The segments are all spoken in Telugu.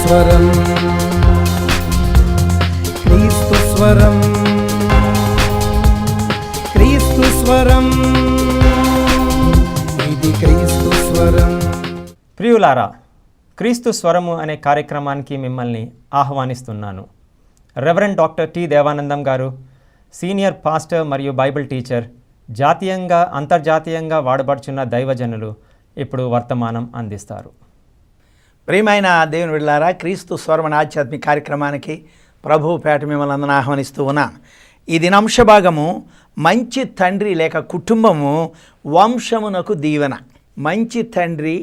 స్వరం, క్రీస్తు స్వరం, క్రీస్తు స్వరం, ఇది క్రీస్తు స్వరం. ప్రియులారా, క్రీస్తు స్వరము అనే కార్యక్రమానికి మిమ్మల్ని ఆహ్వానిస్తున్నాను. రెవరెండ్ డాక్టర్ టి దేవానందం గారు సీనియర్ పాస్టర్ మరియు బైబిల్ టీచర్, జాతీయంగా అంతర్జాతీయంగా వాడబడుచున్న దైవజనులు ఇప్పుడు వర్తమానం అందిస్తారు. ప్రియమైన దేవుని బిడ్డలారా, క్రీస్తు స్వరం అనే ఆధ్యాత్మిక కార్యక్రమానికి ప్రభువు పేట మిమ్మల్ని అందరిని ఆహ్వానిస్తూ ఉన్నాను. ఈ దినాంశ భాగము మంచి తండ్రి లేక కుటుంబము వంశమునకు దీవెన. మంచి తండ్రి,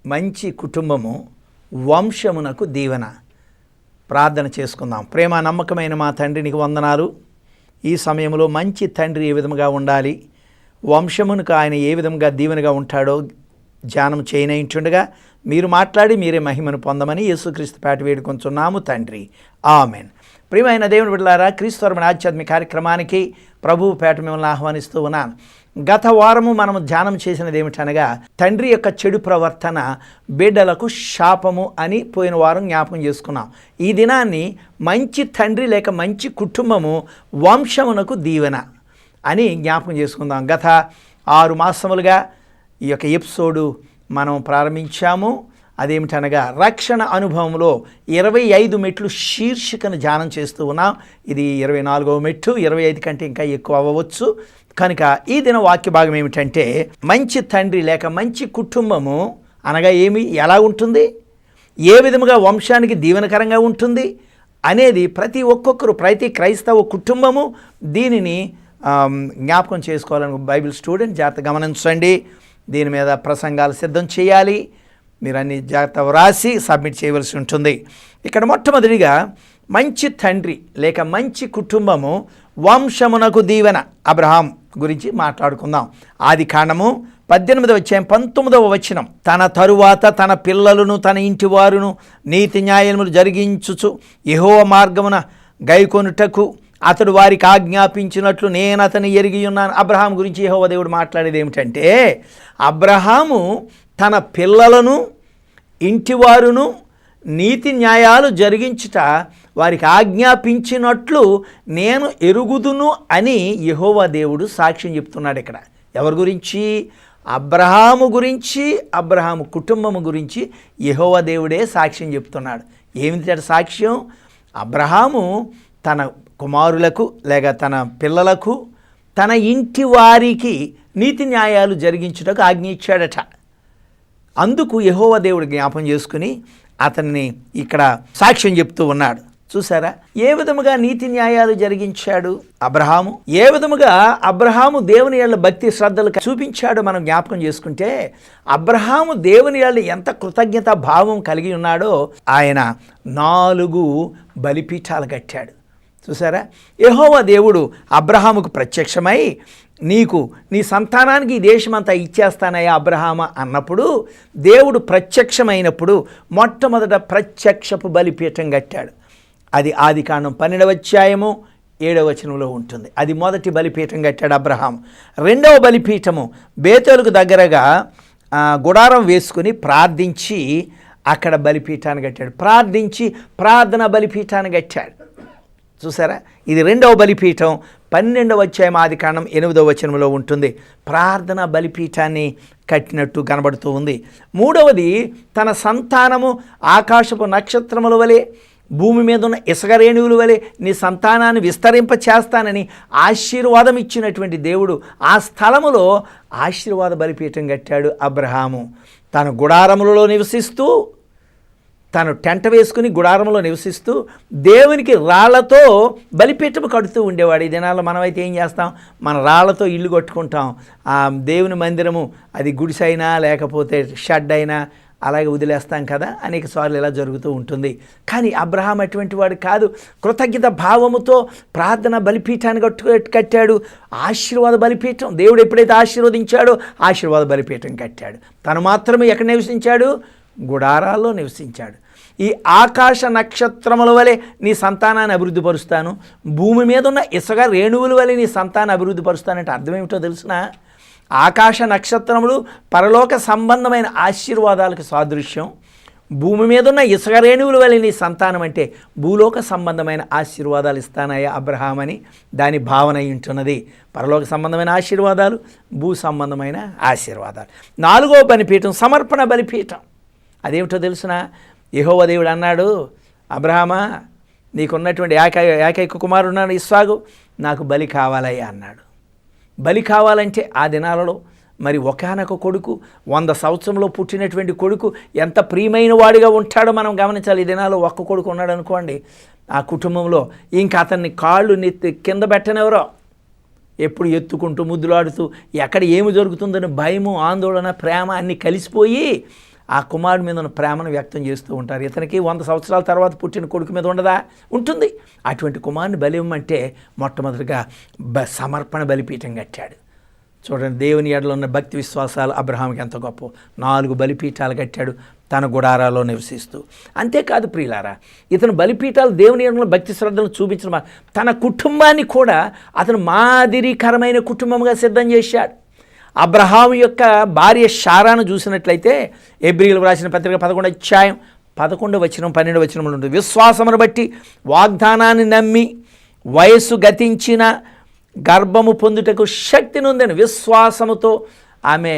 మంచి కుటుంబము వంశమునకు దీవెన. ప్రార్థన చేసుకుందాం. ప్రేమ నమ్మకమైన మా తండ్రి, నీకు వందనాలు. ఈ సమయంలో మంచి తండ్రి ఏ విధముగా ఉండాలి, వంశమునకు ఆయన ఏ విధంగా దీవెనగా ఉంటాడో ధ్యానం చేయనయించుండగా మీరు మాట్లాడి మీరే మహిమను పొందమని యేసుక్రీస్తు పేట వేడుకొంచున్నాము తండ్రి, ఆమెన్. ప్రియమైన దేవుని బిడ్డలారా, క్రీస్తు స్వరం ఆధ్యాత్మిక కార్యక్రమానికి ప్రభువు పేట మిమ్మల్ని ఆహ్వానిస్తూ ఉన్నాను. గత వారము మనము ధ్యానం చేసినది ఏమిటనగా, తండ్రి యొక్క చెడు ప్రవర్తన బిడ్డలకు శాపము అని పోయిన వారం జ్ఞాపకం చేసుకున్నాం. ఈ దినాన్ని మంచి తండ్రి లేక మంచి కుటుంబము వంశమునకు దీవెన అని జ్ఞాపకం చేసుకుందాం. గత 6 మాసములుగా ఈ యొక్క ఎపిసోడు మనం ప్రారంభించాము. అదేమిటనగా రక్షణ అనుభవంలో 25 మెట్లు శీర్షికను ధ్యానం చేస్తూ ఉన్నాం. ఇది 24వ మెట్టు, 25 కంటే ఇంకా ఎక్కువ అవ్వవచ్చు. కనుక ఈ దిన వాక్య భాగం ఏమిటంటే, మంచి తండ్రి లేక మంచి కుటుంబము అనగా ఎలా ఉంటుంది, ఏ విధముగా వంశానికి దీవెనకరంగా ఉంటుంది అనేది ప్రతి క్రైస్తవ కుటుంబము దీనిని జ్ఞాపకం చేసుకోవాలని బైబిల్ స్టూడెంట్ జాగ్రత్త గమనించండి. దీని మీద ప్రసంగాలు సిద్ధం చేయాలి. మీరు అన్ని జాగ్రత్త వ్రాసి సబ్మిట్ చేయవలసి ఉంటుంది. ఇక్కడ మొట్టమొదటిగా మంచి తండ్రి లేక మంచి కుటుంబము వంశమునకు దీవెన, అబ్రహాం గురించి మాట్లాడుకుందాం. ఆదికాండము 18వ అధ్యాయం 19వ వచనం, తన తరువాత తన పిల్లలను తన ఇంటి వారును నీతి న్యాయములు జరిగించుచు యెహోవా మార్గమున గైకొనుటకు అతడు వారికి ఆజ్ఞాపించినట్లు నేను అతని ఎరిగి ఉన్నాను. అబ్రహాం గురించి యెహోవా దేవుడు మాట్లాడేది ఏమిటంటే, అబ్రహాము తన పిల్లలను ఇంటివారును నీతి న్యాయాలు జరిగించుట వారికి ఆజ్ఞాపించినట్లు నేను ఎరుగుదును అని యెహోవా దేవుడు సాక్ష్యం చెప్తున్నాడు. ఇక్కడ ఎవరి గురించి? అబ్రహాము గురించి, అబ్రహాము కుటుంబము గురించి యెహోవా దేవుడే సాక్ష్యం చెప్తున్నాడు. ఏమిటి సాక్ష్యం? అబ్రహాము తన కుమారులకు లేక తన పిల్లలకు తన ఇంటి వారికి నీతి న్యాయాలు జరిగించుటకు ఆజ్ఞ ఇచ్చాడట. అందుకు యెహోవా దేవుడు జ్ఞాపం చేసుకుని అతన్ని ఇక్కడ సాక్ష్యం చెప్తూ ఉన్నాడు. చూసారా ఏ విధముగా నీతి న్యాయాలు జరిగించాడు అబ్రహాము, ఏ విధముగా అబ్రహాము దేవుని యేళ్ళ భక్తి శ్రద్ధలు చూపించాడో మనం జ్ఞాపకం చేసుకుంటే, అబ్రహాము దేవుని యేళ్ళ ఎంత కృతజ్ఞత భావం కలిగి ఉన్నాడో ఆయన 4 బలిపీఠాలు కట్టాడు. చూసారా, యెహోవా దేవుడు అబ్రహాముకు ప్రత్యక్షమై, నీ సంతానానికి ఈ దేశమంతా ఇచ్చేస్తానయ్యా అబ్రహామ అన్నప్పుడు, దేవుడు ప్రత్యక్షమైనప్పుడు మొట్టమొదట ప్రత్యక్షపు బలిపీఠం కట్టాడు. అది ఆదికాండం 12వ అధ్యాయము 7వ వచనంలో ఉంటుంది. అది మొదటి బలిపీఠం కట్టాడు అబ్రహాం. 2వ బలిపీఠము బేతేలుకు దగ్గరగా గుడారం వేసుకుని ప్రార్థించి అక్కడ బలిపీఠాన్ని కట్టాడు. ప్రార్థన బలిపీఠాన్ని కట్టాడు. చూసారా, ఇది 2వ బలిపీఠం 12వ అధ్యాయం ఆదికాండం 8వ వచనంలో ఉంటుంది. ప్రార్థన బలిపీఠాన్ని కట్టినట్టు కనబడుతూ ఉంది. 3వది, తన సంతానము ఆకాశపు నక్షత్రముల వలె భూమి మీద ఉన్న ఇసుక రేణువుల వలె నీ సంతానాన్ని విస్తరింప చేస్తానని ఆశీర్వాదం ఇచ్చినటువంటి దేవుడు ఆ స్థలములో ఆశీర్వాద బలిపీఠం కట్టాడు అబ్రహాము. తన గుడారములలో నివసిస్తూ, తను టెంట వేసుకుని గుడారంలో నివసిస్తూ దేవునికి రాళ్లతో బలిపీఠము కడుతూ ఉండేవాడు. ఈ దినాల్లో మనమైతే ఏం చేస్తాం, మన రాళ్లతో ఇల్లు కట్టుకుంటాం. దేవుని మందిరము అది గుడిసైనా లేకపోతే షెడ్ అయినా అలాగే వదిలేస్తాం కదా, అనేక సార్లు ఇలా జరుగుతూ ఉంటుంది. కానీ అబ్రహాం అటువంటి వాడు కాదు. కృతజ్ఞత భావముతో ప్రార్థన బలిపీఠాన్ని కట్టాడు. ఆశీర్వాద బలిపీఠం, దేవుడు ఎప్పుడైతే ఆశీర్వదించాడో ఆశీర్వాద బలిపీఠం కట్టాడు. తను మాత్రమే ఎక్కడ నివసించాడు? గుడారాల్లో నివసించాడు. ఈ ఆకాశ నక్షత్రముల వలె నీ సంతానాన్ని అభివృద్ధి పరుస్తాను, భూమి మీద ఉన్న ఇసుక రేణువుల వలె నీ సంతానాన్ని అభివృద్ధి పరుస్తానంటే అర్థం ఏమిటో తెలుసునా? ఆకాశ నక్షత్రములు పరలోక సంబంధమైన ఆశీర్వాదాలకు సాదృశ్యం. భూమి మీద ఉన్న ఇసుక రేణువుల వల్ల నీ సంతానం అంటే భూలోక సంబంధమైన ఆశీర్వాదాలు ఇస్తానయ్యా అబ్రహాం అని దాని భావన ఉంటున్నది. పరలోక సంబంధమైన ఆశీర్వాదాలు, భూ సంబంధమైన ఆశీర్వాదాలు. 4వ బలిపీఠం సమర్పణ బలిపీఠం. అదేమిటో తెలుసిన, యెహోవా దేవుడు అన్నాడు, అబ్రహామా నీకున్నటువంటి ఏకైక కుమారుడు ఉన్నాడు ఇస్సాకు, నాకు బలి కావాలయ్యా అన్నాడు. బలి కావాలంటే ఆ దినాలలో మరి ఒకానొక కొడుకు 100 సంవత్సరంలో పుట్టినటువంటి కొడుకు ఎంత ప్రియమైన వాడిగా ఉంటాడో మనం గమనించాలి. ఈ దినాల్లో ఒక్క కొడుకు ఉన్నాడు అనుకోండి ఆ కుటుంబంలో, ఇంకా అతన్ని కాళ్ళు నెత్తి కింద పెట్టనెవరో, ఎప్పుడు ఎత్తుకుంటూ ముద్దులాడుతూ ఎక్కడ ఏమి జరుగుతుందని భయము, ఆందోళన, ప్రేమ అన్నీ కలిసిపోయి ఆ కుమారుడి మీద ఉన్న ప్రేమను వ్యక్తం చేస్తూ ఉంటారు. ఇతనికి 100 సంవత్సరాల తర్వాత పుట్టిన కొడుకు మీద ఉండదా? ఉంటుంది. అటువంటి కుమారుని బలి ఇవ్వమంటే మొట్టమొదటిగా సమర్పణ బలిపీఠం కట్టాడు. చూడండి, దేవుని ఎడలో ఉన్న భక్తి విశ్వాసాలు అబ్రహాంకి ఎంత గొప్ప. 4 బలిపీఠాలు కట్టాడు తన గుడారాలో నివసిస్తూ. అంతేకాదు ప్రియులారా, ఇతను బలిపీఠాలు దేవుని ఎడలో భక్తి శ్రద్ధలు చూపించడం, తన కుటుంబాన్ని కూడా అతను మాదిరికరమైన కుటుంబంగా సిద్ధం చేశాడు. అబ్రహాము యొక్క భార్య శారాను చూసినట్లయితే హెబ్రీయులకు రాసిన పత్రిక 11వ అధ్యాయం 11వ వచనం 12వ వచనంలో ఉంటుంది. విశ్వాసమును బట్టి వాగ్దానాన్ని నమ్మి వయస్సు గతించిన గర్భము పొందుటకు శక్తి నొందని విశ్వాసముతో ఆమె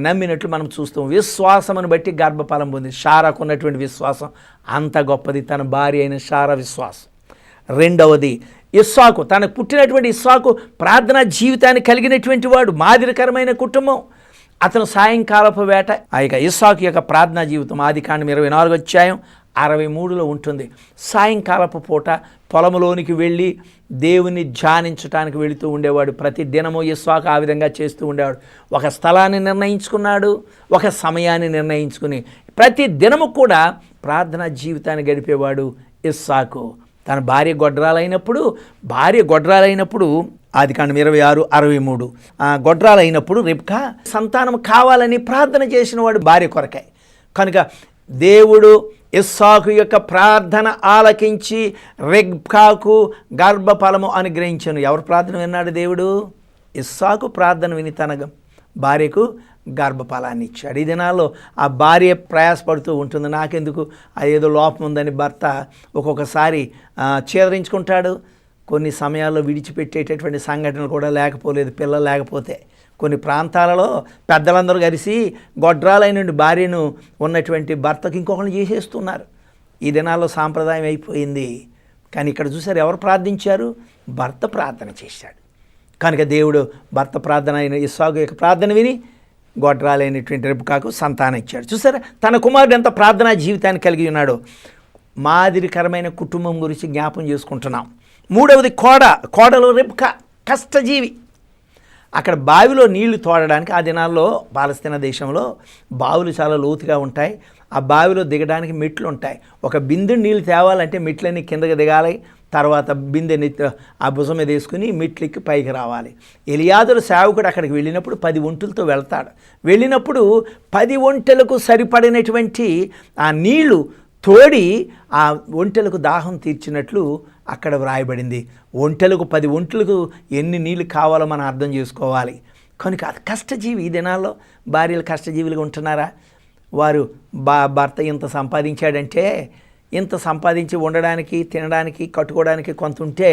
నమ్మినట్లు మనం చూస్తాం. విశ్వాసమును బట్టి గర్భఫలం పొందింది. శారాకు ఉన్నటువంటి విశ్వాసం అంత గొప్పది, తన భార్య అయిన శారా విశ్వాసం. రెండవది ఇస్సాకు, తనకు పుట్టినటువంటి ఇస్సాకు ప్రార్థనా జీవితాన్ని కలిగినటువంటి వాడు, మాదిరికరమైన కుటుంబం. అతను సాయంకాలపు వేట, ఆ యొక్క ఇస్సాకు యొక్క ప్రార్థనా జీవితం ఆదికాండం 24వ అధ్యాయం 63లో ఉంటుంది. సాయంకాలపు పూట పొలంలోనికి వెళ్ళి దేవుని ధ్యానించడానికి వెళుతూ ఉండేవాడు. ప్రతి దినము ఇస్సాకు ఆ విధంగా చేస్తూ ఉండేవాడు. ఒక స్థలాన్ని నిర్ణయించుకున్నాడు, ఒక సమయాన్ని నిర్ణయించుకుని ప్రతి దినము కూడా ప్రార్థనా జీవితాన్ని గడిపేవాడు ఇస్సాకు. తన భార్య గొడ్రాలైనప్పుడు ఆదికాండం 26:63 గొడ్రాలైనప్పుడు రిబ్కా సంతానం కావాలని ప్రార్థన చేసిన వాడు భార్య కొరకై. కనుక దేవుడు ఇస్సాకు యొక్క ప్రార్థన ఆలకించి రిబ్కాకు గర్భఫలము అనుగ్రహించను. ఎవరు ప్రార్థన విన్నాడు? దేవుడు. ఇస్సాకు ప్రార్థన విని తన భార్యకు గర్భఫలాన్ని ఇచ్చాడు. ఈ దినాల్లో ఆ భార్య ప్రయాసపడుతూ ఉంటుంది, నాకెందుకు ఏదో లోపం ఉందని భర్త ఒక్కొక్కసారి చేదరించుకుంటాడు. కొన్ని సమయాల్లో విడిచిపెట్టేటటువంటి సంఘటనలు కూడా లేకపోలేదు. పిల్లలు లేకపోతే కొన్ని ప్రాంతాలలో పెద్దలందరూ కలిసి గొడ్రాలైన భార్యను ఉన్నటువంటి భర్తకు ఇంకొకరిని చేసేస్తున్నారు. ఈ దినాల్లో సాంప్రదాయం అయిపోయింది. కానీ ఇక్కడ చూసారు, ఎవరు ప్రార్థించారు? భర్త ప్రార్థన చేశాడు. కనుక దేవుడు భర్త ప్రార్థన అయిన ఇస్సాకు యొక్క ప్రార్థన విని గొడ్రాలైనటువంటి రిబ్కాకు సంతానం ఇచ్చాడు. చూసారా, తన కుమారుడు ఎంత ప్రార్థనా జీవితాన్ని కలిగి ఉన్నాడో. మాదిరికరమైన కుటుంబం గురించి జ్ఞాపం చేసుకుంటున్నాం. మూడవది కోడలు రిబ్కా, కష్టజీవి. అక్కడ బావిలో నీళ్లు తోడడానికి, ఆ దినాల్లో పాలస్తీనా దేశంలో బావులు చాలా లోతుగా ఉంటాయి. ఆ బావిలో దిగడానికి మెట్లు ఉంటాయి. ఒక బిందె నీళ్ళు తేవాలంటే మెట్లన్నీ కిందకి దిగాలి, తర్వాత బిందెని ఆ భుజం మీద వేసుకుని మెట్లెక్కి పైకి రావాలి. ఎలియాజరు సేవకుడు అక్కడికి వెళ్ళినప్పుడు 10 ఒంటెలతో వెళ్తాడు. వెళ్ళినప్పుడు 10 ఒంటెలకు సరిపడినటువంటి ఆ నీళ్లు తోడి ఆ ఒంటెలకు దాహం తీర్చినట్లు అక్కడ వ్రాయబడింది. 10 ఒంటెలకు ఎన్ని నీళ్ళు కావాలో మనం అర్థం చేసుకోవాలి. కనుక అది కష్టజీవి. ఈ దినాల్లో భార్యలు కష్టజీవులుగా ఉంటున్నారా? వారు భర్త ఇంత సంపాదించాడంటే, ఇంత సంపాదించి ఉండడానికి, తినడానికి, కట్టుకోవడానికి కొంత ఉంటే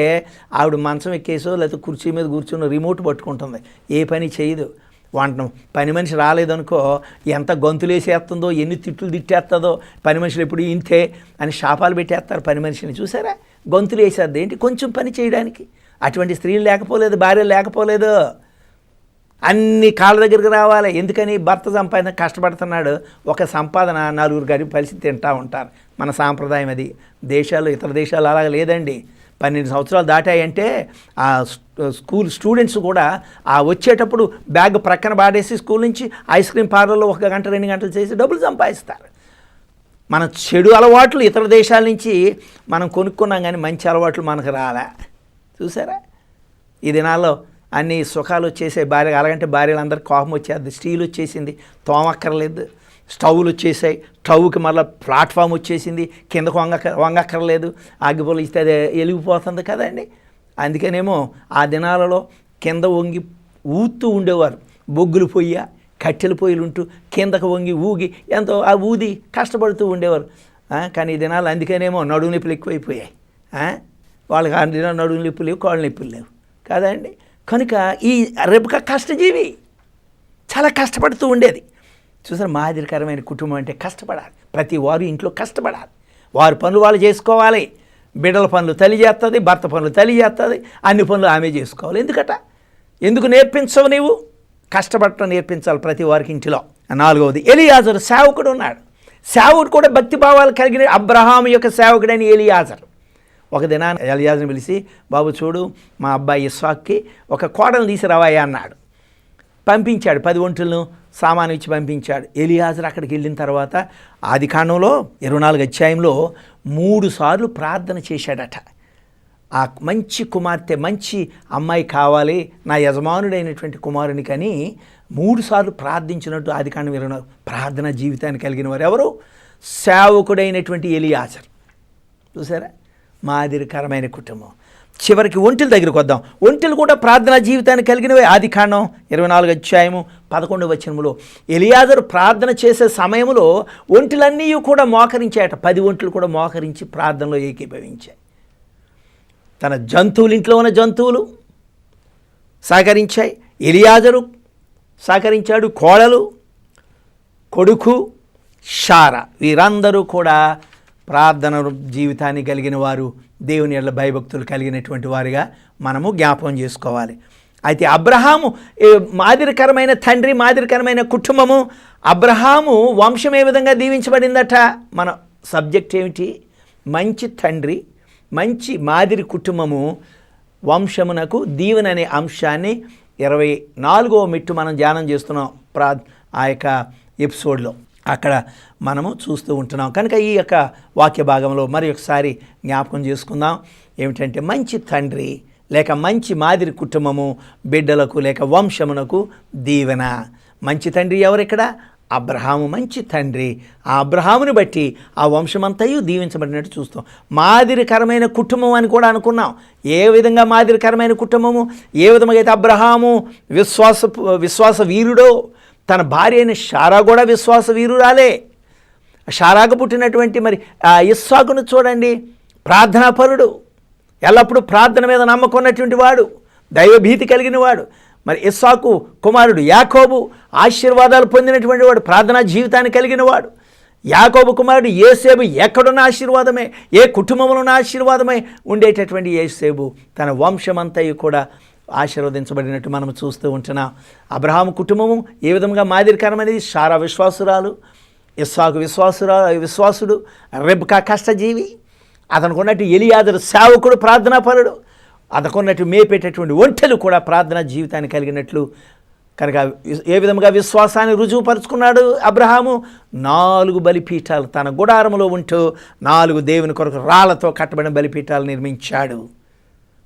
ఆవిడ మంచం ఎక్కేసో లేకపోతే కుర్చీ మీద కూర్చొని రిమోట్ పట్టుకుంటుంది, ఏ పని చేయదు. పని మనిషి రాలేదనుకో ఎంత గొంతులేసేస్తుందో, ఎన్ని తిట్లు తిట్టేస్తుందో. పని మనుషులు ఎప్పుడు ఇంతే అని శాపాలు పెట్టేస్తారు పని మనిషిని. చూసారా, గొంతులు వేసేది ఏంటి కొంచెం పని చేయడానికి. అటువంటి స్త్రీలు లేకపోలేదు, భార్యలు లేకపోలేదు. అన్ని కాళ్ళ దగ్గరికి రావాలి. ఎందుకని? భర్త సంపాదన కష్టపడుతున్నాడు, ఒక సంపాదన 4 గడిపి కలిసి తింటూ ఉంటారు. మన సాంప్రదాయం అది. ఇతర దేశాలు అలాగ లేదండి. 12 సంవత్సరాలు దాటాయంటే ఆ స్కూల్ స్టూడెంట్స్ కూడా ఆ వచ్చేటప్పుడు బ్యాగ్ ప్రక్కన పాడేసి స్కూల్ నుంచి ఐస్ క్రీమ్ పార్లర్లో 1 గంట 2 గంటలు చేసి డబ్బులు సంపాదిస్తారు. మన చెడు అలవాట్లు ఇతర దేశాల నుంచి మనం కొనుక్కున్నాం, కానీ మంచి అలవాట్లు మనకు రాలే. చూసారా, ఈ దినాల్లో అన్ని సుఖాలు వచ్చేసాయి భార్య. అలాగంటే భార్యలందరికీ కోపం వచ్చేది. స్టీల్ వచ్చేసింది, తోమక్కర్లేదు. స్టవ్లు వచ్చేసాయి, స్టవ్కి మళ్ళీ ప్లాట్ఫామ్ వచ్చేసింది, కిందకు వంగక్కర్లేదు. అగ్గిపుల్ల ఇస్తే అది వెలిగిపోతుంది కదండి. అందుకనేమో ఆ దినాలలో కింద వంగి ఊతూ ఉండేవారు. బొగ్గులు పొయ్య, కట్టెల పొయ్యిలు ఉంటూ కిందకు వంగి ఊగి ఎంతో ఆ ఊది కష్టపడుతూ ఉండేవారు. కానీ ఈ దినాలు అందుకేనేమో నడుము నొప్పులు ఎక్కువైపోయాయి. వాళ్ళకి ఆ దినాలు నడుము నొప్పులు లేవు, కాళ్ళు నొప్పులు లేవు కాదండి. కనుక ఈ రెబెకా కష్టజీవి, చాలా కష్టపడుతూ ఉండేది. చూసారు, మాదిరికరమైన కుటుంబం అంటే కష్టపడాలి. ప్రతి వారు ఇంట్లో కష్టపడాలి. వారి పనులు వాళ్ళు చేసుకోవాలి. బిడ్డల పనులు తల్లి చేస్తుంది, భర్త పనులు తల్లి చేస్తుంది, అన్ని పనులు ఆమె చేసుకోవాలి. ఎందుకు నేర్పించవు నీవు? కష్టపడటం నేర్పించాలి ప్రతి వారికి ఇంటిలో. 4వది, ఎలియాజరు సేవకుడు ఉన్నాడు. సేవకుడు కూడా భక్తి భావాలు కలిగిన అబ్రహాము యొక్క సేవకుడైన ఎలియాజరు. ఒక దినాన్ని ఎలియాజర్ని పిలిచి, బాబు చూడు, మా అబ్బాయి ఇస్సాక్కి ఒక కోడలు తీసుకురావాయా అన్నాడు. పంపించాడు. 10 ఒంటెలను సామాను ఇచ్చి పంపించాడు. ఎలియాజరు అక్కడికి వెళ్ళిన తర్వాత ఆదికాండంలో 24 అధ్యాయంలో 3 సార్లు ప్రార్థన చేశాడట. ఆ మంచి కుమార్తె, మంచి అమ్మాయి కావాలి నా యజమానుడైనటువంటి కుమారుని కని 3 సార్లు ప్రార్థించినట్టు ఆదికాండం 24. ప్రార్థన జీవితాన్ని కలిగిన వారు ఎవరు? సేవకుడైనటువంటి ఎలియాజరు. చూసారా, మాదిరికరమైన కుటుంబం. చివరికి ఒంటెల దగ్గరికి వద్దాం. ఒంటెలు కూడా ప్రార్థనా జీవితాన్ని కలిగినవే. ఆదికాండం 24 అధ్యాయము 11వ వచనములో ఎలియాజరు ప్రార్థన చేసే సమయంలో ఒంటెలన్నీ కూడా మోకరించాయట. 10 ఒంటెలు కూడా మోకరించి ప్రార్థనలో ఏకీభవించాయి. తన జంతువులు, ఇంట్లో ఉన్న జంతువులు సహకరించాయి, ఎలియాజరు సహకరించాడు, కోడలు, కొడుకు షారా, వీరందరూ కూడా ప్రార్థన జీవితాన్ని కలిగిన వారు, దేవుని యెడల భయభక్తులు కలిగినటువంటి వారిగా మనము జ్ఞాపకం చేసుకోవాలి. అయితే అబ్రహాము మాదిరికరమైన తండ్రి, మాదిరికరమైన కుటుంబము. అబ్రహాము వంశం ఏ విధంగా దీవించబడిందట? మన సబ్జెక్ట్ ఏమిటి? మంచి తండ్రి, మంచి మాదిరి కుటుంబము, వంశమునకు దీవెన అనే అంశాన్ని 24వ మెట్టు మనం ధ్యానం చేస్తున్నాం ఆ యొక్క ఎపిసోడ్లో. అక్కడ మనము చూస్తూ ఉంటున్నాం. కనుక ఈ యొక్క వాక్య భాగంలో మరి ఒకసారి జ్ఞాపకం చేసుకుందాం. ఏమిటంటే మంచి తండ్రి లేక మంచి మాదిరి కుటుంబము బిడ్డలకు లేక వంశమునకు దీవెన. మంచి తండ్రి ఎవరు ఇక్కడ? అబ్రహాము మంచి తండ్రి. ఆ అబ్రహాముని బట్టి ఆ వంశమంతయు దీవించబడినట్టు చూస్తాం. మాదిరికరమైన కుటుంబం అని కూడా అనుకున్నాం. ఏ విధంగా మాదిరికరమైన కుటుంబము? ఏ విధంగా అయితే అబ్రహాము విశ్వాస వీరుడో, తన భార్య అయిన షారా కూడా విశ్వాస వీరురాలే. షారాకు పుట్టినటువంటి మరి ఇస్సాకును చూడండి, ప్రార్థనాపరుడు, ఎల్లప్పుడూ ప్రార్థన మీద నమ్మకం ఉన్నటువంటి వాడు, దైవభీతి కలిగిన వాడు. మరి ఇస్సాకు కుమారుడు యాకోబు ఆశీర్వాదాలు పొందినటువంటి వాడు, ప్రార్థనా జీవితాన్ని కలిగిన వాడు. యాకోబు కుమారుడు యోసేపు ఎక్కడున్న ఆశీర్వాదమే, ఏ కుటుంబంలో ఉన్న ఆశీర్వాదమే ఉండేటటువంటి యోసేపు తన వంశమంతయు కూడా ఆశీర్వదించబడినట్టు మనం చూస్తూ ఉంటున్నాం. అబ్రహాము కుటుంబము ఏ విధంగా మాదిరికరమైనది? షారా విశ్వాసురాలు, ఇస్సాకు విశ్వాసుడు, రెబెకా కష్టజీవి, అతనుకున్నట్టు ఎలియాజరు సేవకుడు, ప్రార్థనాపరుడు, అతనుకున్నట్టు మేపేటటువంటి ఒంటెలు కూడా ప్రార్థనా జీవితాన్ని కలిగినట్లు. కనుక ఏ విధంగా విశ్వాసాన్ని రుజువుపరుచుకున్నాడు అబ్రహాము? 4 బలిపీఠాలు తన గుడారములో ఉంటూ 4 దేవుని కొరకు రాళ్లతో కట్టబడిన బలిపీఠాలు నిర్మించాడు.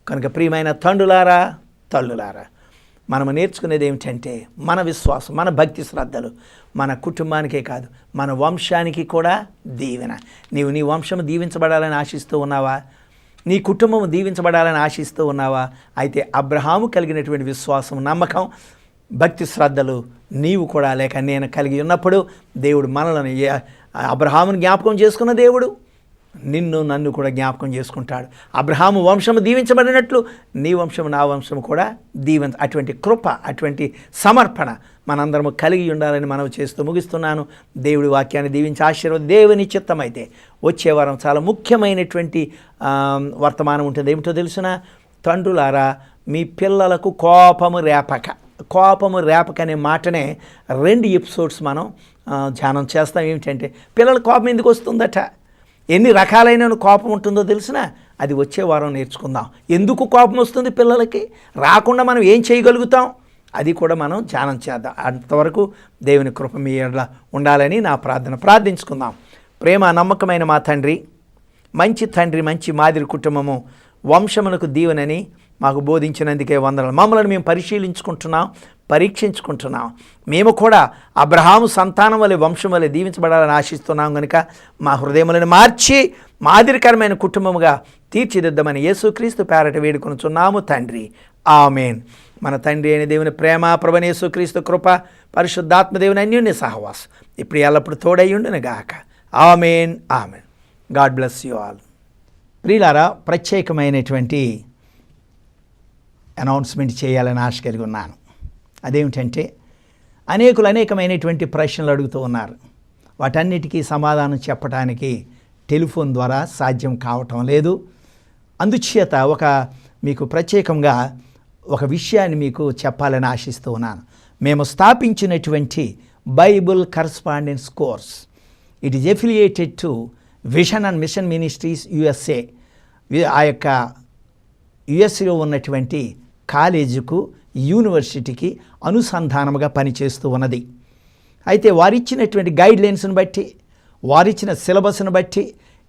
కనుక ప్రియమైన తండ్రులారా, తల్లులారా, మనము నేర్చుకునేది ఏమిటంటే మన విశ్వాసం, మన భక్తి శ్రద్ధలు మన కుటుంబానికే కాదు మన వంశానికి కూడా దీవెన. నీవు నీ వంశము దీవించబడాలని ఆశిస్తూ ఉన్నావా? నీ కుటుంబము దీవించబడాలని ఆశిస్తూ ఉన్నావా? అయితే అబ్రహాము కలిగినటువంటి విశ్వాసం, నమ్మకం, భక్తి శ్రద్ధలు నీవు కూడా లేక నేను కలిగి ఉన్నప్పుడు దేవుడు మనల్ని, అబ్రహామును జ్ఞాపకం చేసుకున్న దేవుడు నిన్ను నన్ను కూడా జ్ఞాపకం చేసుకుంటాడు. అబ్రహాము వంశము దీవించబడినట్లు నీ వంశము నా వంశము కూడా అటువంటి కృప, అటువంటి సమర్పణ మనందరము కలిగి ఉండాలని మనవి చేస్తూ ముగిస్తున్నాను. దేవుడి వాక్యాన్ని దీవించి ఆశీర్వాదం. దేవుని చిత్తమైతే వచ్చే వారం చాలా ముఖ్యమైనటువంటి వర్తమానం ఉంటుంది. ఏమిటో తెలుసునా? తండ్రులారా, మీ పిల్లలకు కోపము రేపక అనే మాటనే 2 ఎపిసోడ్స్ మనం ధ్యానం చేస్తాం. ఏమిటంటే పిల్లల కోపం ఎందుకు వస్తుందట, ఎన్ని రకాలైన కోపం ఉంటుందో తెలిసినా అది వచ్చే వారం నేర్చుకుందాం. ఎందుకు కోపం వస్తుంది పిల్లలకి, రాకుండా మనం ఏం చేయగలుగుతాం, అది కూడా మనం ధ్యానం చేద్దాం. అంతవరకు దేవుని కృప మీ ఎడల ఉండాలని నా ప్రార్థన. ప్రార్థించుకుందాం. ప్రేమ నమ్మకమైన మా తండ్రి, మంచి మాదిరి కుటుంబము, వంశమునకు దీవెనని మాకు బోధించినందుకే వందనాలు. మమ్మల్ని మేము పరీక్షించుకుంటున్నాం. మేము కూడా అబ్రహాము సంతానం వలె, వంశం వలె దీవించబడాలని ఆశిస్తున్నాం. కనుక మా హృదయములను మార్చి మాదిరికరమైన కుటుంబముగా తీర్చిదిద్దామని యేసుక్రీస్తు పేరట వేడుకొనుచున్నాము తండ్రి. ఆమేన్. మన తండ్రి అయిన దేవుని ప్రేమ, ప్రభువైన యేసుక్రీస్తు కృప, పరిశుద్ధాత్మ దేవుని అన్యోన్య సహవాసం ఇప్పుడు ఎల్లప్పుడు తోడయ్యుండును గాక. ఆమేన్, ఆమేన్. God bless you all. ప్రియులారా, ప్రత్యేకమైనటువంటి అనౌన్స్మెంట్ చేయాలని ఆశ కలిగి ఉన్నాను. అదేమిటంటే, అనేకమైనటువంటి ప్రశ్నలు అడుగుతూ ఉన్నారు. వాటన్నిటికీ సమాధానం చెప్పడానికి టెలిఫోన్ ద్వారా సాధ్యం కావటం లేదు. అందుచేత మీకు ప్రత్యేకంగా ఒక విషయాన్ని మీకు చెప్పాలని ఆశిస్తూ ఉన్నాను. మేము స్థాపించినటువంటి Bible correspondence course, it is affiliated to Vision and Mission Ministries USA. ఆ యొక్క యుఎస్లో ఉన్నటువంటి కాలేజీకు, యూనివర్సిటీకి అనుసంధానముగా పనిచేస్తూ ఉన్నది. అయితే వారిచ్చినటువంటి గైడ్లైన్స్ని బట్టి, వారిచ్చిన సిలబస్ను బట్టి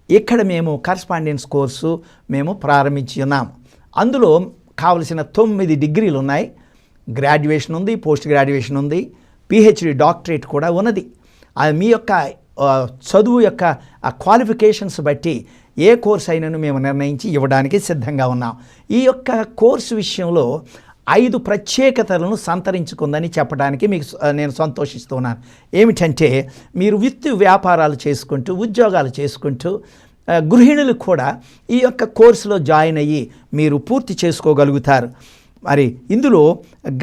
ఇక్కడ మేము కరస్పాండెన్స్ కోర్సు మేము ప్రారంభించి ఉన్నాము. అందులో కావలసిన 9 డిగ్రీలు ఉన్నాయి. గ్రాడ్యుయేషన్ ఉంది, పోస్ట్ గ్రాడ్యుయేషన్ ఉంది, PhD డాక్టరేట్ కూడా ఉన్నది. అది మీ యొక్క చదువు యొక్క క్వాలిఫికేషన్స్ బట్టి ఏ కోర్స్ అయినను మేము నిర్ణయించి ఇవ్వడానికి సిద్ధంగా ఉన్నాం. ఈ యొక్క కోర్సు విషయంలో 5 ప్రత్యేకతలను సంతరించుకుందని చెప్పడానికి మీకు నేను సంతోషిస్తున్నాను. ఏమిటంటే, మీరు వృత్తి వ్యాపారాలు చేసుకుంటూ, ఉద్యోగాలు చేసుకుంటూ, గృహిణులు కూడా ఈ యొక్క కోర్సులో జాయిన్ అయ్యి మీరు పూర్తి చేసుకోగలుగుతారు. మరి ఇందులో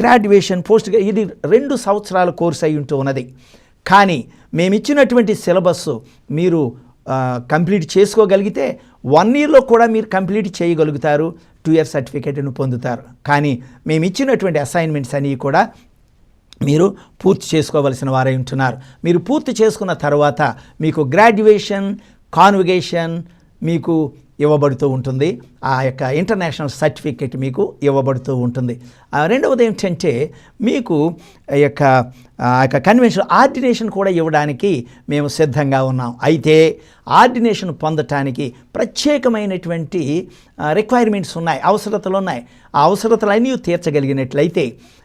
గ్రాడ్యుయేషన్, పోస్ట్ ఇది 2 సంవత్సరాల కోర్సు అయి ఉంటూ ఉన్నది. కానీ మేము ఇచ్చినటువంటి సిలబస్ మీరు కంప్లీట్ చేసుకోగలిగితే 1 ఇయర్లో కూడా మీరు కంప్లీట్ చేయగలుగుతారు. 2 ఇయర్ సర్టిఫికేట్ను పొందుతారు. కానీ మేము ఇచ్చినటువంటి అసైన్మెంట్స్ అన్నీ కూడా మీరు పూర్తి చేసుకోవలసిన వారై ఉంటున్నారు. మీరు పూర్తి చేసుకున్న తర్వాత మీకు గ్రాడ్యుయేషన్, కాన్వకేషన్ మీకు ఇవ్వబడుతూ ఉంటుంది. ఆ యొక్క ఇంటర్నేషనల్ సర్టిఫికేట్ మీకు ఇవ్వబడుతూ ఉంటుంది. రెండవది ఏంటంటే, మీకు ఆ యొక్క కన్వెన్షన్ ఆర్డినేషన్ కూడా ఇవ్వడానికి మేము సిద్ధంగా ఉన్నాం. అయితే ఆర్డినేషన్ పొందటానికి ప్రత్యేకమైనటువంటి రిక్వైర్మెంట్స్ ఉన్నాయి, అవసరతలు ఉన్నాయి. ఆ అవసరతలన్నీ తీర్చగలిగినట్లయితే,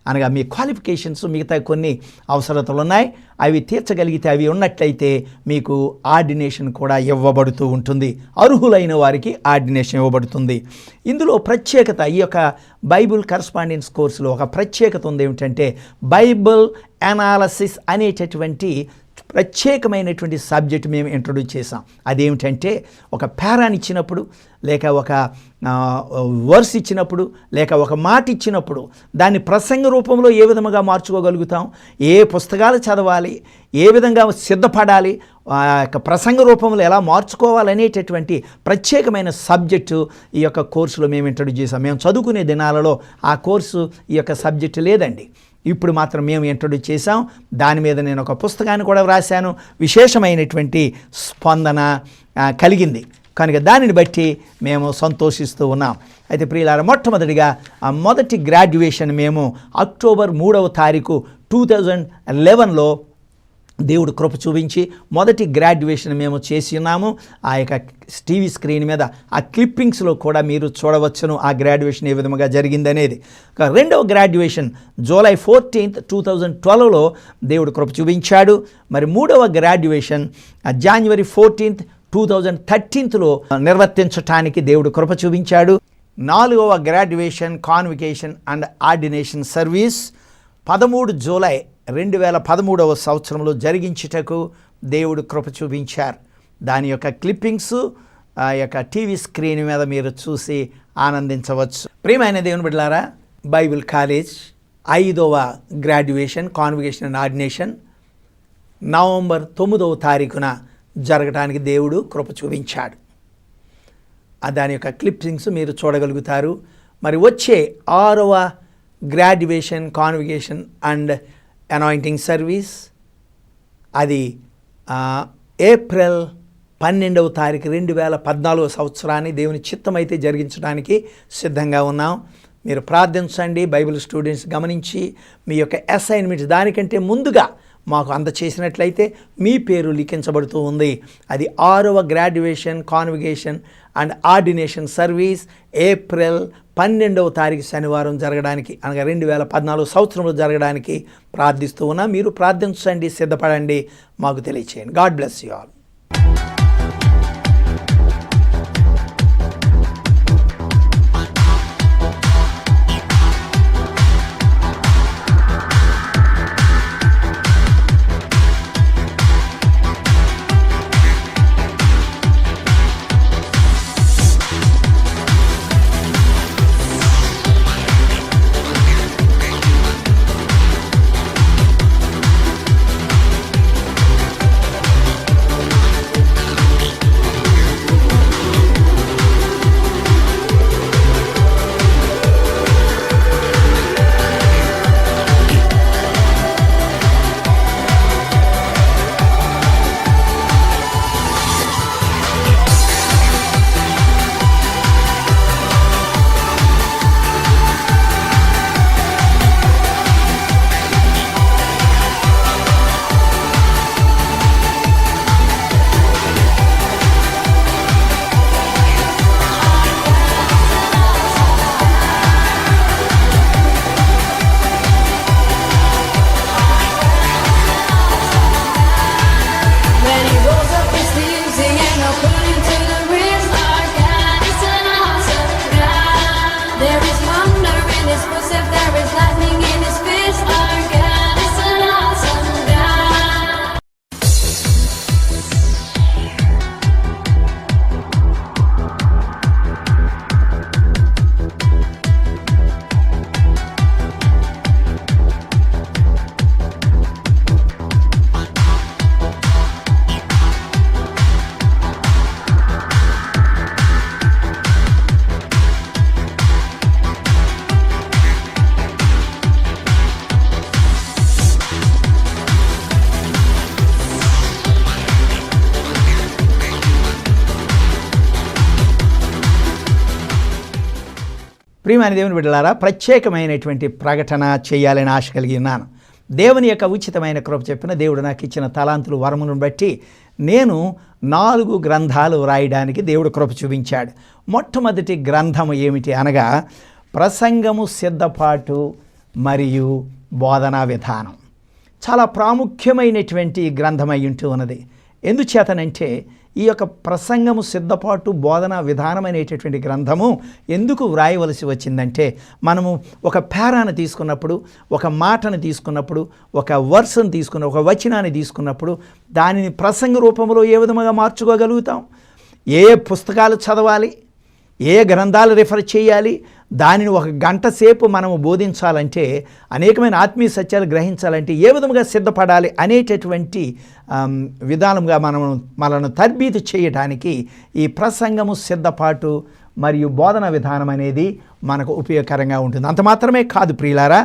అనగా మీ క్వాలిఫికేషన్స్, మిగతా కొన్ని అవసరతలు ఉన్నాయి, అవి తీర్చగలిగితే, అవి ఉన్నట్లయితే మీకు ఆర్డినేషన్ కూడా ఇవ్వబడుతూ ఉంటుంది. అర్హులైన వారికి ఆర్డినేషన్ ఇవ్వబడుతుంది. ఇందులో ప్రత్యేకత, ఈ యొక్క బైబుల్ కరస్పాండెన్స్ కోర్సులో ఒక ప్రత్యేకత ఉంది. ఏమిటంటే, బైబుల్ అనాలసిస్ అనేటటువంటి ప్రత్యేకమైనటువంటి సబ్జెక్ట్ మేము ఇంట్రొడ్యూస్ చేసాం. అదేమిటంటే, ఒక పారాని ఇచ్చినప్పుడు, లేక ఒక వర్స్ ఇచ్చినప్పుడు, లేక ఒక మాట ఇచ్చినప్పుడు దాన్ని ప్రసంగ రూపంలో ఏ విధముగా మార్చుకోగలుగుతాం, ఏ పుస్తకాలు చదవాలి, ఏ విధంగా సిద్ధపడాలి, ఆ యొక్క ప్రసంగ రూపంలో ఎలా మార్చుకోవాలనేటటువంటి ప్రత్యేకమైన సబ్జెక్టు ఈ యొక్క కోర్సులో మేము ఇంట్రొడ్యూస్ చేసాం. మేము చదువుకునే దినాలలో ఆ కోర్సు, ఈ యొక్క సబ్జెక్టు లేదండి. ఇప్పుడు మాత్రం మేము ఇంట్రొడ్యూస్ చేసాం. దాని మీద నేను ఒక పుస్తకాన్ని కూడా వ్రాశాను. విశేషమైనటువంటి స్పందన కలిగింది కనుక దానిని బట్టి మేము సంతోషిస్తూ ఉన్నాం. అయితే ప్రియులారా, మొట్టమొదటిగా ఆ మొదటి గ్రాడ్యుయేషన్ మేము అక్టోబర్ 3వ తారీఖు 2011లో దేవుడు కృప చూపించి మొదటి గ్రాడ్యుయేషన్ మేము చేసి ఉన్నాము. ఆ యొక్క టీవీ స్క్రీన్ మీద ఆ క్లిప్పింగ్స్లో కూడా మీరు చూడవచ్చును ఆ గ్రాడ్యుయేషన్ ఏ విధముగా జరిగిందనేది. రెండవ గ్రాడ్యుయేషన్ జూలై 14th, 2012లో దేవుడు కృప చూపించాడు. మరి మూడవ గ్రాడ్యుయేషన్ జనవరి 14th, 2013లో నిర్వర్తించటానికి దేవుడు కృప చూపించాడు. నాలుగవ graduation, convocation and ordination service 13 July 2013వ సంవత్సరంలో జరిగించుటకు దేవుడు కృప చూపించారు. దాని యొక్క క్లిప్పింగ్స్ ఆ యొక్క టీవీ స్క్రీన్ మీద మీరు చూసి ఆనందించవచ్చు. ప్రియమైన దేవుని బిడ్డలారా, బైబిల్ కాలేజ్ 5వ graduation, convocation and ordination November 9వ తారీఖున జరగడానికి దేవుడు కృప చూపించాడు. దాని యొక్క క్లిప్పింగ్స్ మీరు చూడగలుగుతారు. మరి వచ్చే 6వ graduation, convocation and anointing service అది ఏప్రిల్ 12వ తారీఖు 2014వ సంవత్సరాన్ని దేవుని చిత్తమైతే జరిగించడానికి సిద్ధంగా ఉన్నాం. మీరు ప్రార్థించండి. బైబిల్ స్టూడెంట్స్ గమనించి మీ యొక్క అసైన్మెంట్స్ దానికంటే ముందుగా మాకు అందచేసినట్లయితే మీ పేరు లిఖించబడుతూ ఉంది. అది 6వ graduation, convocation and ordination service April 12వ తారీఖు శనివారం జరగడానికి, అనగా 2014 సంవత్సరంలో జరగడానికి ప్రార్థిస్తూ ఉన్నా. మీరు ప్రార్థించండి, సిద్ధపడండి, మాకు తెలియచేయండి. God bless you all. ప్రియమైన దేవుని బిడ్డలారా, ప్రత్యేకమైనటువంటి ప్రకటన చేయాలని ఆశ కలిగి ఉన్నాను. దేవుని యొక్క ఉచితమైన కృప చెప్పిన దేవుడు నాకు ఇచ్చిన తలాంతులు వరములను బట్టి నేను 4 గ్రంథాలు రాయడానికి దేవుడు కృప చూపించాడు. మొట్టమొదటి గ్రంథము ఏమిటి అనగా ప్రసంగము, సిద్ధపాటు మరియు బోధనా విధానం. చాలా ప్రాముఖ్యమైనటువంటి గ్రంథం అయి ఉంటూ ఉన్నది. ఎందుచేతనంటే ఈ యొక్క ప్రసంగము, సిద్ధపాటు, బోధన విధానం అనేటటువంటి గ్రంథము ఎందుకు వ్రాయవలసి వచ్చిందంటే, మనము ఒక పేరాను తీసుకున్నప్పుడు, ఒక మాటను తీసుకున్నప్పుడు, ఒక వర్స్ని తీసుకున్న, ఒక వచనాన్ని తీసుకున్నప్పుడు దానిని ప్రసంగ రూపంలో ఏ విధంగా మార్చుకోగలుగుతాం? ఏ పుస్తకాలు చదవాలి, ఏ గ్రంథాలు రిఫర్ చేయాలి, దానిని 1 గంట సేపు మనము బోధించాలంటే, అనేకమైన ఆత్మీయ సత్యాలు గ్రహించాలంటే ఏ విధంగా సిద్ధపడాలి అనేటటువంటి విధానంగా మనను తర్బీదు చేయడానికి ఈ ప్రసంగము, సిద్ధపాటు మరియు బోధన విధానం అనేది మనకు ఉపయోగకరంగా ఉంటుంది. అంత మాత్రమే కాదు ప్రియులారా,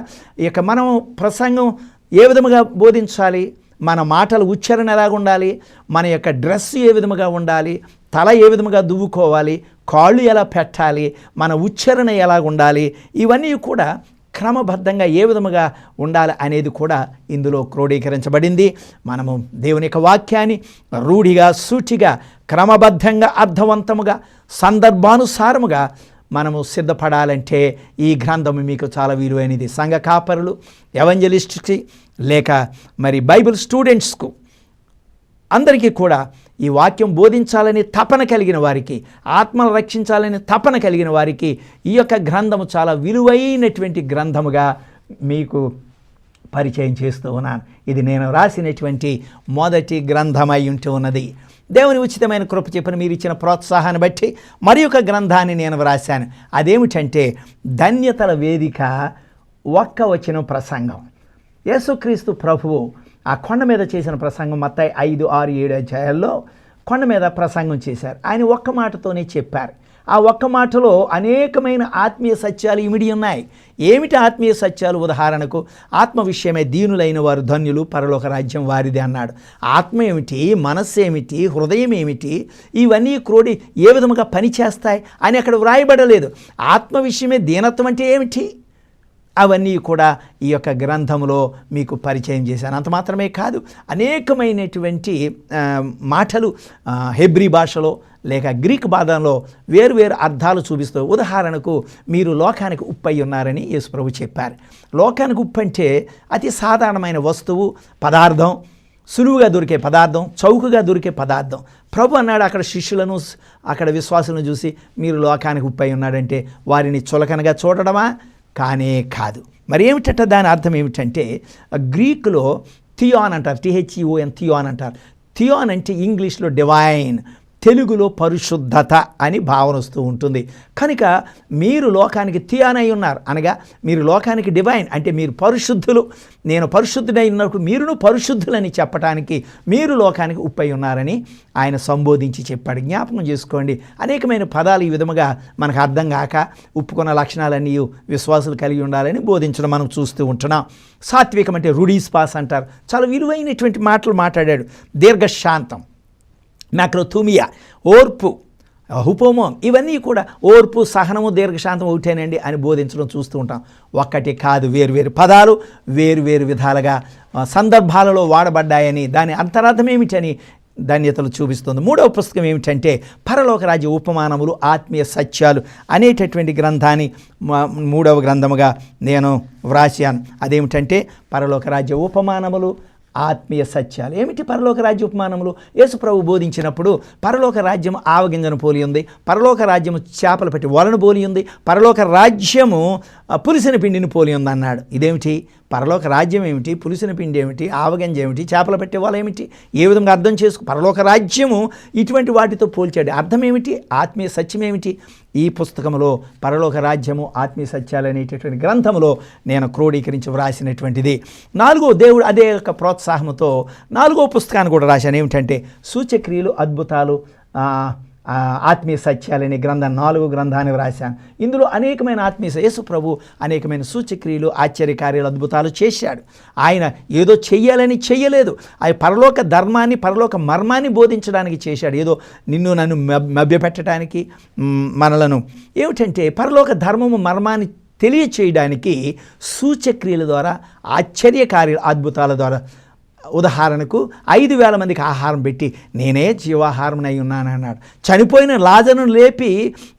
ఇక మనం ప్రసంగం ఏ విధముగా బోధించాలి, మన మాటల ఉచ్చారణ ఎలాగ ఉండాలి, మన యొక్క డ్రెస్ ఏ విధముగా ఉండాలి, తల ఏ విధముగా దువ్వుకోవాలి, కాళ్ళు ఎలా పెట్టాలి, మన ఉచ్చారణ ఎలాగ ఉండాలి, ఇవన్నీ కూడా క్రమబద్ధంగా ఏ విధముగా ఉండాలి అనేది కూడా ఇందులో క్రోడీకరించబడింది. మనము దేవుని యొక్క వాక్యాన్ని రూఢిగా, సూటిగా, క్రమబద్ధంగా, అర్థవంతముగా, సందర్భానుసారముగా మనము సిద్ధపడాలంటే ఈ గ్రంథము మీకు చాలా విలువైనది. సంఘ కాపరులు, ఎవెంజలిస్ట్కి, లేక మరి బైబిల్ స్టూడెంట్స్కు అందరికీ కూడా ఈ వాక్యం బోధించాలని తపన కలిగిన వారికి, ఆత్మను రక్షించాలని తపన కలిగిన వారికి ఈ యొక్క గ్రంథము చాలా విలువైనటువంటి గ్రంథముగా మీకు పరిచయం చేస్తూ ఉన్నాను. ఇది నేను రాసినటువంటి మొదటి గ్రంథమై ఉంటూ ఉన్నది. దేవుని ఉచితమైన కృప చెప్పిన మీరు ఇచ్చిన ప్రోత్సాహాన్ని బట్టి మరి ఒక గ్రంథాన్ని నేను వ్రాశాను. అదేమిటంటే ధన్యతల వేదిక 1 వచనం ప్రసంగం. యేసుక్రీస్తు ప్రభువు ఆ కొండ మీద చేసిన ప్రసంగం మత్తయి 5, 6, 7 అధ్యాయాల్లో కొండ మీద ప్రసంగం చేశారు. ఆయన ఒక్క మాటతోనే చెప్పారు. ఆ ఒక్క మాటలో అనేకమైన ఆత్మీయ సత్యాలు ఇమిడి ఉన్నాయి. ఏమిటి ఆత్మీయ సత్యాలు? ఉదాహరణకు ఆత్మ విషయమే దీనులైన వారు ధన్యులు, పరలోక రాజ్యం వారిది అన్నాడు. ఆత్మ ఏమిటి, మనస్సు ఏమిటి, హృదయం ఏమిటి, ఇవన్నీ క్రోడి ఏ విధముగా పనిచేస్తాయి అని అక్కడ వ్రాయబడలేదు. ఆత్మ విషయమే దీనత్వం అంటే ఏమిటి, అవన్నీ కూడా ఈ యొక్క గ్రంథంలో మీకు పరిచయం చేశాను. అంత మాత్రమే కాదు, అనేకమైనటువంటి మాటలు హెబ్రీ భాషలో లేక గ్రీక్ భాషలో వేరువేరు అర్థాలు చూపిస్తూ, ఉదాహరణకు మీరు లోకానికి ఉప్పు అయి ఉన్నారని యేసు ప్రభు చెప్పారు. లోకానికి ఉప్పు అంటే అతి సాధారణమైన వస్తువు, పదార్థం, సులువుగా దొరికే పదార్థం, చౌకగా దొరికే పదార్థం. ప్రభు అన్నాడు అక్కడ శిష్యులను, అక్కడ విశ్వాసులను చూసి, మీరు లోకానికి ఉప్పు అయి ఉన్నాడంటే వారిని చులకనగా చూడడమా? కానే కాదు. మరి ఏమిటంట దాని అర్థం ఏమిటంటే, గ్రీకులో థియాన్ అంటారు, THEON, థియాన్ అంటారు. థియాన్ అంటే ఇంగ్లీష్లో డివైన్, తెలుగులో పరిశుద్ధత అని భావన వస్తూ ఉంటుంది. కనుక మీరు లోకానికి థియాన్ అయి ఉన్నారు అనగా మీరు లోకానికి డివైన్ అంటే మీరు పరిశుద్ధులు. నేను పరిశుద్ధుడై ఉన్నప్పుడు మీరును పరిశుద్ధులని చెప్పడానికి మీరు లోకానికి ఉప్పు అయి ఉన్నారని ఆయన సంబోధించి చెప్పాడు. జ్ఞాపకం చేసుకోండి, అనేకమైన పదాలు ఈ విధముగా మనకు అర్థం కాక ఉప్పుకున్న లక్షణాలన్నీ విశ్వాసులు కలిగి ఉండాలని బోధించడం మనం చూస్తూ ఉంటున్నాం. సాత్వికం అంటే రుడీస్పాస్ అంటారు. చాలా విలువైనటువంటి మాటలు మాట్లాడాడు. దీర్ఘశాంతం, మ్యాక్రోథూమియా, ఓర్పు, హుపోమోం, ఇవన్నీ కూడా ఓర్పు, సహనము, దీర్ఘశాంతం ఒకటేనండి అని బోధించడం చూస్తూ ఉంటాం. ఒక్కటి కాదు, వేరువేరు పదాలు వేరువేరు విధాలుగా సందర్భాలలో వాడబడ్డాయని, దాని అంతరార్థం ఏమిటని ధన్యతలు చూపిస్తుంది. 3వ పుస్తకం ఏమిటంటే పరలోక రాజ్య ఉపమానములు, ఆత్మీయ సత్యాలు అనేటటువంటి గ్రంథాన్ని 3వ గ్రంథముగా నేను వ్రాసాను. అదేమిటంటే పరలోక రాజ్య ఉపమానములు, ఆత్మీయ సత్యాలు. ఏమిటి పరలోక రాజ్య ఉపమానములు? యేసు ప్రభు బోధించినప్పుడు పరలోక రాజ్యము ఆవగింజను పోలి ఉంది, పరలోక రాజ్యము చేపలు పెట్టి వలను పోలి ఉంది, పరలోక రాజ్యము పులిసిన పిండిని పోలి ఉంది అన్నాడు. ఇదేమిటి? పరలోక రాజ్యం ఏమిటి, పులిసిన పిండి ఏమిటి, ఆవగింజ ఏమిటి, చేపలు పెట్టే వాళ్ళు ఏమిటి, ఏ విధంగా అర్థం చేసుకో? పరలోక రాజ్యము ఇటువంటి వాటితో పోల్చాడు. అర్థం ఏమిటి? ఆత్మీయ సత్యం ఏమిటి? ఈ పుస్తకంలో పరలోక రాజ్యము, ఆత్మీయ సత్యాలు అనేటటువంటి గ్రంథంలో నేను క్రోడీకరించి వ్రాసినటువంటిది. 4వ దేవుడు అదే యొక్క ప్రోత్సాహంతో 4వ పుస్తకాన్ని కూడా రాశాను. ఏమిటంటే సూచక్రియలు, అద్భుతాలు, ఆత్మీయ సత్యాలని గ్రంథం 4 గ్రంథాన్ని వ్రాశాను. ఇందులో అనేకమైన యేసు ప్రభు అనేకమైన సూచక్రియలు, ఆశ్చర్యకార్యాలు, అద్భుతాలు చేశాడు. ఆయన ఏదో చెయ్యాలని చెయ్యలేదు. ఆయన పరలోక ధర్మాన్ని, పరలోక మర్మాన్ని బోధించడానికి చేశాడు. ఏదో నిన్ను నన్ను మభ్యపెట్టడానికి, మనలను ఏమిటంటే పరలోక ధర్మము మర్మాన్ని తెలియచేయడానికి సూచక్రియల ద్వారా, ఆశ్చర్యకార్యాలు, అద్భుతాల ద్వారా. ఉదాహరణకు 5,000 మందికి ఆహారం పెట్టి నేనే జీవాహారమునై ఉన్నాను అన్నాడు. చనిపోయిన లాజరును లేపి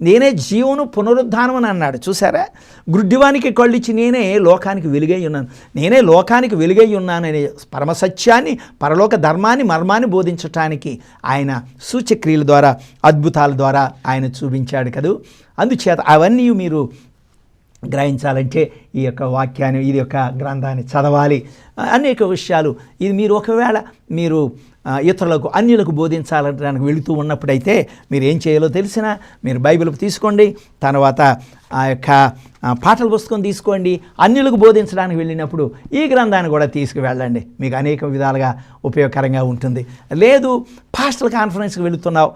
నేనే జీవను పునరుద్ధానం అని అన్నాడు. చూసారా? గుడ్డివానికి కళ్ళిచ్చి నేనే లోకానికి వెలుగై ఉన్నాను, నేనే లోకానికి వెలుగై ఉన్నాను అనే పరమసత్యాన్ని, పరలోక ధర్మాన్ని, మర్మాన్ని బోధించటానికి ఆయన సూచక్రియల ద్వారా, అద్భుతాల ద్వారా ఆయన చూపించాడు కదూ. అందుచేత అవన్నీ మీరు గ్రహించాలంటే ఈ యొక్క వాక్యాన్ని, ఇది యొక్క గ్రంథాన్ని చదవాలి. అనేక విషయాలు ఇది మీరు ఒకవేళ మీరు ఇతరులకు, అన్యులకు బోధించాలడానికి వెళుతూ ఉన్నప్పుడైతే మీరు ఏం చేయాలో తెలిసినా మీరు బైబిల్ తీసుకోండి, తర్వాత ఆ యొక్క పాటల పుస్తకం తీసుకోండి. అన్యులకు బోధించడానికి వెళ్ళినప్పుడు ఈ గ్రంథాన్ని కూడా తీసుకువెళ్ళండి, మీకు అనేక విధాలుగా ఉపయోగకరంగా ఉంటుంది. లేదు పాస్టల్ కాన్ఫరెన్స్కి వెళుతున్నావు,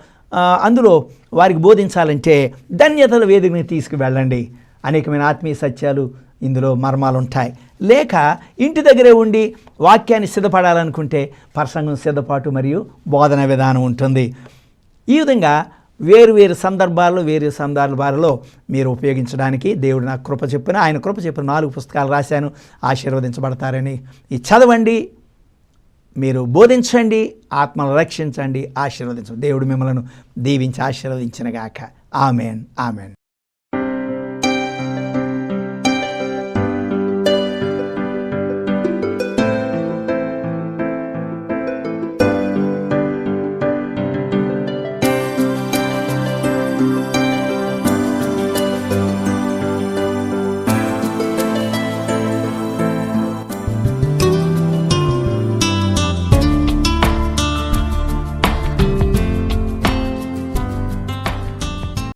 అందులో వారికి బోధించాలంటే ధన్యతల వేదికని తీసుకువెళ్ళండి. అనేకమైన ఆత్మీయ సత్యాలు, ఇందులో మర్మాలు ఉంటాయి. లేక ఇంటి దగ్గరే ఉండి వాక్యాన్ని సిద్ధపడాలనుకుంటే ప్రసంగం సిద్ధపాటు మరియు బోధన విధానం ఉంటుంది. ఈ విధంగా వేరు సందర్భాలలో మీరు ఉపయోగించడానికి దేవుడు నాకు కృప చెప్పిన, ఆయన కృప చెప్పిన 4 పుస్తకాలు రాశాను. ఆశీర్వదించబడతారని. ఈ చదవండి, మీరు బోధించండి, ఆత్మను రక్షించండి, ఆశీర్వదించండి. దేవుడు మిమ్మల్ని దీవించి ఆశీర్వదించినగాక. Amen, amen.